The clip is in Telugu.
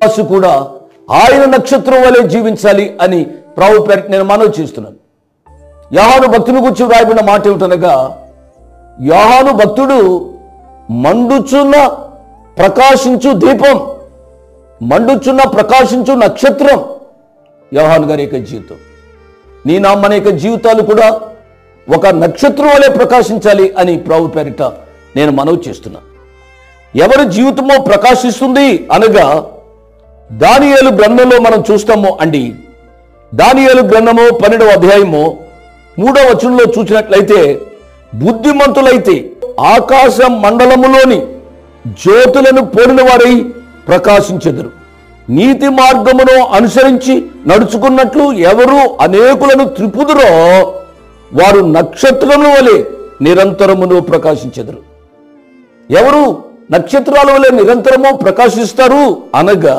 విశ్వాసి కూడా ఆయన నక్షత్రం వలె జీవించాలి అని ప్రభు పేరిట నేను మనవి చేస్తున్నాను. యోహాను భక్తుని గురించి వ్రాయబడిన మాట ఏమిటనగా, యోహాను భక్తుడు మండుచున్న ప్రకాశించు దీపం, మండుచున్న ప్రకాశించు నక్షత్రం. యోహాను గారి యొక్క జీవితం, నీ నా మన యొక్క జీవితాలు కూడా ఒక నక్షత్రం వలె ప్రకాశించాలి అని ప్రభు పేరిట నేను మనవి చేస్తున్నా. ఎవరి జీవితమో ప్రకాశిస్తుంది అనగా దానియేలు గ్రంథంలో మనం చూస్తాము అండి. దానియేలు గ్రంథము 12వ అధ్యాయము 3వ వచనంలో చూసినట్లయితే, బుద్ధిమంతులైతే ఆకాశ మండలములోని జ్యోతులను పోలిన వారై ప్రకాశించెదరు. నీతి మార్గమును అనుసరించి నడుచుకున్నట్లు ఎవరు అనేకులను త్రిపుదురో వారు నక్షత్రముల వలె నిరంతరమును ప్రకాశించెదరు. ఎవరు నక్షత్రాల వలె నిరంతరము ప్రకాశిస్తారు అనగా